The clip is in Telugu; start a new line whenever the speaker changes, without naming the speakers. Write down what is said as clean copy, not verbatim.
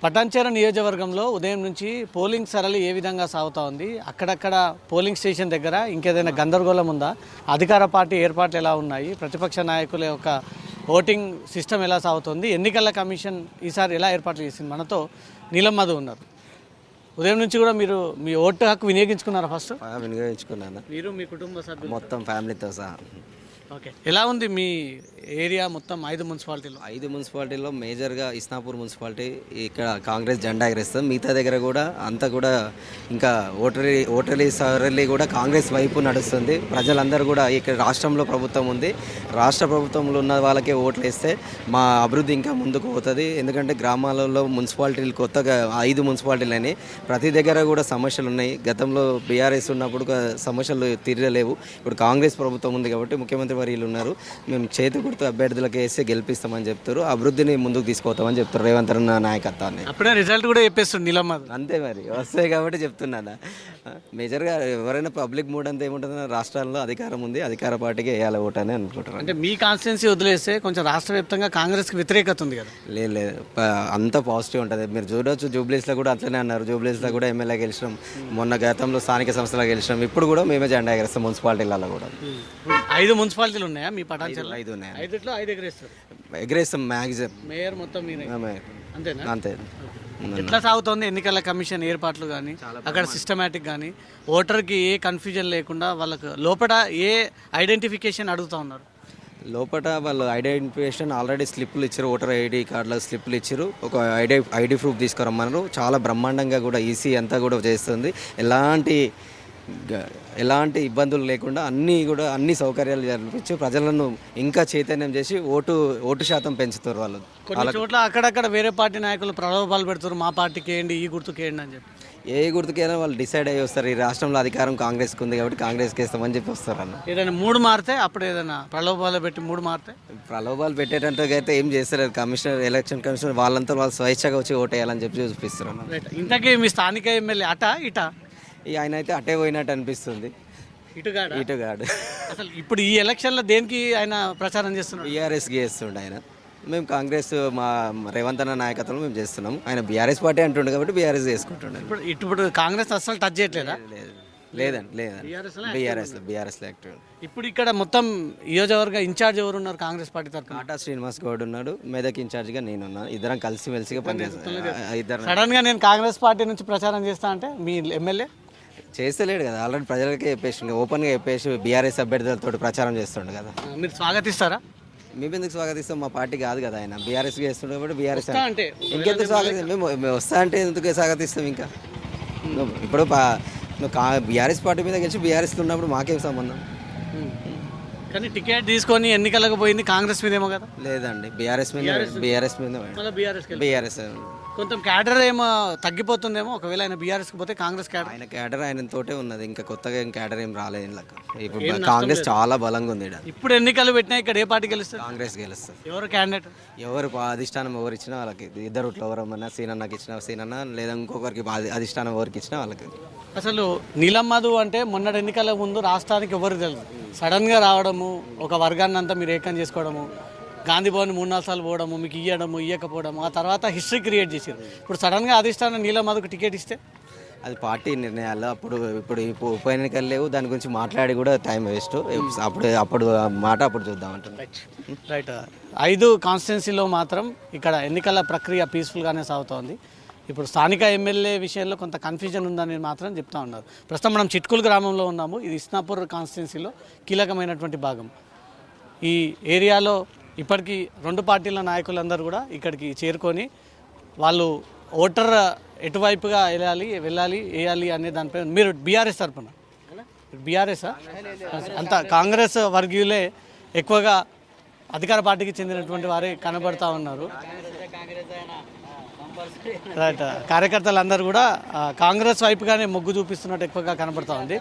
పటాన్చెరు నియోజకవర్గంలో ఉదయం నుంచి పోలింగ్ సరళి ఏ విధంగా సాగుతూ ఉంది, అక్కడక్కడ పోలింగ్ స్టేషన్ దగ్గర ఇంకేదైనా గందరగోళం ఉందా, అధికార పార్టీ ఏర్పాట్లు ఎలా ఉన్నాయి, ప్రతిపక్ష నాయకుల యొక్క ఓటింగ్ సిస్టమ్ ఎలా సాగుతుంది, ఎన్నికల కమిషన్ ఈసారి ఎలా ఏర్పాట్లు చేసింది, మనతో నీలం మధు ఉన్నారు. ఉదయం నుంచి కూడా మీరు మీ ఓటు హక్కు వినియోగించుకున్నారా? ఫస్ట్
వినియోగించుకున్నాను.
మీరు మీ కుటుంబ సభ్యులు
మొత్తం ఫ్యామిలీతో సహా.
ఓకే, ఎలా ఉంది మీ ఏరియా మొత్తం 5 మున్సిపాలిటీలో?
5 మున్సిపాలిటీలో మేజర్గా ఇస్నాపూర్ మున్సిపాలిటీ ఇక్కడ కాంగ్రెస్ జెండా ఎగరేస్తుంది. మిగతా దగ్గర కూడా అంతా కూడా ఇంకా ఓటర్లీ సరళి కూడా కాంగ్రెస్ వైపు నడుస్తుంది. ప్రజలందరూ కూడా ఇక్కడ రాష్ట్రంలో ప్రభుత్వం ఉంది, రాష్ట్ర ప్రభుత్వంలో ఉన్న వాళ్ళకే ఓట్లు వేస్తే మా అభివృద్ధి ఇంకా ముందుకు పోతుంది. ఎందుకంటే గ్రామాలలో మున్సిపాలిటీలు కొత్తగా 5 మున్సిపాలిటీలు అని ప్రతి దగ్గర కూడా సమస్యలు ఉన్నాయి. గతంలో బీఆర్ఎస్ ఉన్నప్పుడు సమస్యలు తీరలేవు. ఇప్పుడు కాంగ్రెస్ ప్రభుత్వం ఉంది కాబట్టి ముఖ్యమంత్రి వర్యులు ఉన్నారు. మేము చేతి గుర్తు అభ్యర్థులకు వేస్తే గెలిపిస్తామని చెప్తారు, అభివృద్ధిని ముందుకు తీసుకుపోతామని చెప్తారు రేవంత్ రెడ్డి నాయకత్వాన్ని.
అప్పుడే రిజల్ట్ కూడా చెప్పేస్తుంది నీలం మధు.
అంతే మరి వస్తాయి కాబట్టి చెప్తున్నాను. మేజర్గా ఎవరైనా పబ్లిక్ మూడ్ అంతా ఏముంటుందో రాష్ట్రాల్లో అధికారం ఉంది, అధికార పార్టీకి వేయాలి ఓటు అని అనుకుంటారు.
అంటే మీ కాన్స్టిట్యున్సీ వదిలేస్తే కొంచెం రాష్ట్ర వ్యాప్తంగా కాంగ్రెస్కి వ్యతిరేకత ఉంది కదా?
లేదు, అంత పాజిటివ్ ఉంటుంది. మీరు చూడవచ్చు, జూబ్లీస్లో కూడా అట్లనే అన్నారు. జూబ్లీస్లో కూడా ఎమ్మెల్యే గెలిచినాం, మొన్న గతంలో స్థానిక సంస్థలో గెలిచినాం. ఇప్పుడు కూడా మేమే జెండా ఎగరేస్తాం మున్సిపాలిటీలలో కూడా.
5 మున్సిపాలిటీలు ఉన్నాయా మీ పటాన్చెరులో?
5 ఉన్నాయి.
5లో 5 ఎగరేస్తారు.
ఎగరేస్తాం మ్యాక్సిమం.
మేయర్ మొత్తం అంతేనా?
అంతే.
ఎట్లా సాగుతోంది ఎన్నికల కమిషన్ ఏర్పాట్లు కానీ, అక్కడ సిస్టమేటిక్ కానీ, ఓటర్కి ఏ కన్ఫ్యూజన్ లేకుండా వాళ్ళకు లోపల ఏ ఐడెంటిఫికేషన్ అడుగుతూ ఉన్నారు?
లోపల వాళ్ళు ఐడెంటిఫికేషన్ ఆల్రెడీ స్లిప్లు ఇచ్చారు, ఓటర్ ఐడి కార్డుల స్లిప్లు ఇచ్చారు, ఒక ఐడి ప్రూఫ్ తీసుకురమ్మన్నారు. చాలా బ్రహ్మాండంగా కూడా ఈసీ అంతా కూడా చేస్తుంది. ఎలాంటి ఇబ్బందులు లేకుండా అన్ని సౌకర్యాలు జరిపించి ప్రజలను ఇంకా చైతన్యం చేసి ఓటు శాతం పెంచుతారు. వాళ్ళు
కొన్ని చోట్ల అక్కడక్కడ వేరే పార్టీ నాయకులు ప్రలోభాలు పెడుతారు, మా పార్టీకి వేయండి, ఈ గుర్తుకి వేయండి అని చెప్పి.
ఏ గుర్తుకైనా వాళ్ళు డిసైడ్ అయ్యి వస్తారు. ఈ రాష్ట్రంలో అధికారం కాంగ్రెస్కి ఉంది కాబట్టి కాంగ్రెస్కి వేస్తామని చెప్పి వస్తారు అన్న.
ఏదైనా 3 మారితే అప్పుడు ఏదైనా ప్రలోభాలు పెట్టి 3 మారితే
ప్రలోభాలు పెట్టేటట్టుగా అయితే ఏం చేస్తారు. ఎలక్షన్ కమిషనర్ వాళ్ళంతా వాళ్ళు స్వేచ్ఛగా వచ్చి ఓటు వేయాలని చెప్పి చూపిస్తారు అన్న.
ఇంతకీ మీ స్థానిక ఎమ్మెల్యే అటా ఇటా?
ఆయన అయితే అటే పోయినట్టు అనిపిస్తుంది. ఇటుగాడు
అసలు ఇప్పుడు ఈ ఎలక్షన్లో దేనికి ఆయన ప్రచారం చేస్తున్నారు?
బీఆర్ఎస్కి చేస్తుండే ఆయన. మేము కాంగ్రెస్ మా రేవంత్ అన్న నాయకత్వంలో మేము చేస్తున్నాం. ఆయన బీఆర్ఎస్ పార్టీ అంటుండే కాబట్టి బీఆర్ఎస్ చేసుకుంటుండే.
ఇప్పుడు కాంగ్రెస్ అసలు టచ్ చేయట్లేదా?
లేదండి బీఆర్ఎస్ యాక్టివ్.
ఇప్పుడు ఇక్కడ మొత్తం నియోజకవర్గ ఇన్ఛార్జ్ ఎవరు ఉన్నారు కాంగ్రెస్ పార్టీ తరఫున?
కాటా శ్రీనివాస్ గౌడ్ ఉన్నాడు, మెదక్ ఇన్ఛార్జ్గా నేనున్నాను. ఇద్దరం కలిసిమెలిసిగా పనిచేస్తాం.
సడన్ గా నేను కాంగ్రెస్ పార్టీ నుంచి ప్రచారం చేస్తా అంటే మీ ఎమ్మెల్యే
చేస్తలేడు కదా, ఆల్రెడీ ప్రజలకే చెప్పేసి ఓపెన్గా చెప్పేసి బీఆర్ఎస్ అభ్యర్థులతో ప్రచారం చేస్తుండే కదా.
మీరు స్వాగతిస్తారా?
మేము ఎందుకు స్వాగతిస్తాం, మా పార్టీ కాదు కదా ఆయన. బీఆర్ఎస్కి చేస్తుండే కాబట్టి బీఆర్ఎస్ అంటే ఇంకెందుకు స్వాగతిస్తాం? మేము వస్తా అంటే ఎందుకు స్వాగతిస్తాం? ఇంకా ఇప్పుడు బీఆర్ఎస్ పార్టీ మీద గెలిచి బీఆర్ఎస్లో ఉన్నప్పుడు మాకేం సంబంధం?
కానీ టికెట్ తీసుకొని ఎన్నికలకు పోయింది కాంగ్రెస్ మీదేమో కదా?
లేదండి, బీఆర్ఎస్ మీద. బీఆర్ఎస్
కొంచెం క్యాడర్ ఏమో తగ్గిపోతుందేమో ఒకవేళ ఆయన బీఆర్ఎస్కి పోతే. కాంగ్రెస్ క్యాడర్
ఆయన క్యాడర్ ఆయన తోటే ఉన్నది, ఇంకా కొత్తగా క్యాడర్ ఏం రాలేదు. ఇప్పుడు కాంగ్రెస్ చాలా బలంగా ఉంది.
ఇప్పుడు ఎన్నికలు పెట్టినా ఇక్కడ ఏ పార్టీ గెలుస్తుంది?
కాంగ్రెస్ గెలుస్తుంది.
ఎవరు క్యాండిడేట్?
ఎవరు అధిష్టానం ఎవరు ఇచ్చినా వాళ్ళకి, ఇద్దరుట్లో ఎవరన్నా సీనన్నకి ఇచ్చిన సీనన్న, లేదా ఇంకొకరికి అధిష్టానం ఎవరికి ఇచ్చినా వాళ్ళకి.
అసలు నీలం మధు అంటే మొన్నటి ఎన్నికల ముందు రాష్ట్రానికి ఎవరు తెలుసు, సడన్గా రావడము, ఒక వర్గాన్ని అంతా మీరు ఏకం చేసుకోవడము, గాంధీ భవన్ 3-4 సార్లు పోవడము, మీకు ఇవ్వకపోవడము, ఆ తర్వాత హిస్టరీ క్రియేట్ చేశారు. ఇప్పుడు సడన్గా అధిష్టానం నీలం మధుకు టికెట్ ఇస్తే
అది పార్టీ నిర్ణయాలు. ఇప్పుడు ఉప ఎన్నికలు లేవు, దాని గురించి మాట్లాడి కూడా టైం వేస్ట్. అప్పుడు మాట అప్పుడు చూద్దాం అంటున్నాను.
రైట్. 5 కాన్స్టిట్యున్సీలో మాత్రం ఇక్కడ ఎన్నికల ప్రక్రియ పీస్ఫుల్గానే సాగుతోంది. ఇప్పుడు స్థానిక ఎమ్మెల్యే విషయంలో కొంత కన్ఫ్యూజన్ ఉందని మాత్రం చెప్తా ఉన్నారు. ప్రస్తుతం మనం చిట్కుల్ గ్రామంలో ఉన్నాము. ఇది ఇస్నాపూర్ కాన్స్టిట్యున్సీలో కీలకమైనటువంటి భాగం. ఈ ఏరియాలో ఇప్పటికీ 2 పార్టీల నాయకులందరూ కూడా ఇక్కడికి చేరుకొని వాళ్ళు ఓటర్ ఎటువైపుగా వెళ్ళాలి వేయాలి అనే దానిపై. మీరు బీఆర్ఎస్ తరఫున? బీఆర్ఎస్ అంతా కాంగ్రెస్ వర్గీయులే ఎక్కువగా అధికార పార్టీకి చెందినటువంటి వారే కనబడతా ఉన్నారు. రైట్. కార్యకర్తలందరూ కూడా కాంగ్రెస్ వైపుగానే మొగ్గు చూపిస్తున్నట్టు ఎక్కువగా కనబడతా ఉంది.